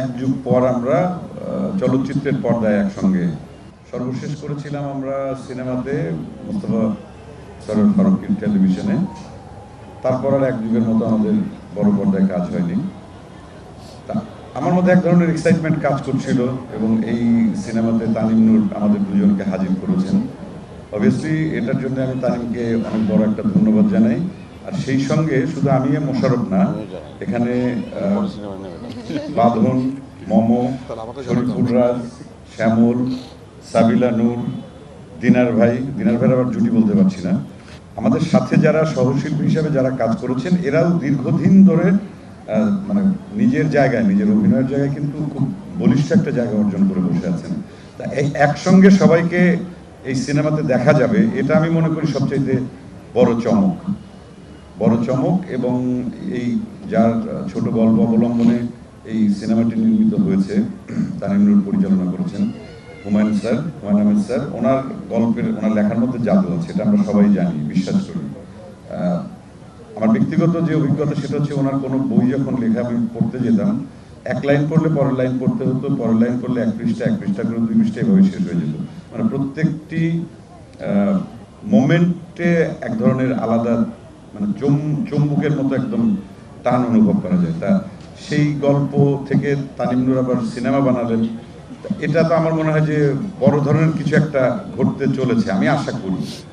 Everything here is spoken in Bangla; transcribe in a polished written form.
এক যুগ পর আমরা চলচ্চিত্রের পর্দায় একসঙ্গে সর্বশেষ করেছিলাম আমরা সিনেমাতে মোস্তফা সরোয়ার ফারুকীর টেলিভিশনে। তারপর আর এক যুগের মতো আমাদের বড় পর্দায় কাজ হয়নি। তা আমার মধ্যে এক ধরনের এক্সাইটমেন্ট কাজ করছিল এবং এই সিনেমাতে তানিম নূর আমাদের দুজনকে হাজির করেছেন। অবভিয়াসলি এটার জন্য আমি তানিমকে অনেক বড় একটা ধন্যবাদ জানাই। আর সেই সঙ্গে শুধু আমি মোশাররফ না, এখানে বাঁধন, মমো, শরীফুল রাজ, শ্যামল, সাবিলা নূর, দিনার ভাইয়ের আবার জুটি বলতে পারছি না, আমাদের সাথে যারা সহশিল্পী হিসাবে যারা কাজ করেছেন, এরাও দীর্ঘদিন ধরে মানে নিজের জায়গায়, নিজের অভিনয়ের জায়গায় কিন্তু খুব বলিষ্ঠ একটা জায়গা অর্জন করে বসে আছেন। তা এই একসঙ্গে সবাইকে এই সিনেমাতে দেখা যাবে, এটা আমি মনে করি সবচাইতে বড় চমক। এবং এই যার ছোট গল্প অবলম্বনে এই সিনেমাটি নির্মিত হয়েছে, তানিম নূর পরিচালনা করেছেন, হুমায়ুন আহমেদ স্যার। ওনার লেখার মধ্যে জাদু আছে, এটা আমরা সবাই জানি, বিশ্বাস করি। আমার ব্যক্তিগত যে অভিজ্ঞতা সেটা হচ্ছে, ওনার কোনো বই যখন লেখা আমি পড়তে যেতাম, এক লাইন পড়লে পরের লাইন পড়তে হতো, পরের লাইন পড়লে এক পৃষ্ঠা করে 2 পৃষ্ঠা এভাবে শেষ হয়ে যেত। মানে প্রত্যেকটি মোমেন্টে এক ধরনের আলাদা, মানে চুম্বকের মতো একদম টান অনুভব করা যায়। তা সেই গল্প থেকে তানিম নূর আবার সিনেমা বানালেন, এটা তো আমার মনে হয় যে বড় ধরনের কিছু একটা ঘটতে চলেছে, আমি আশা করি।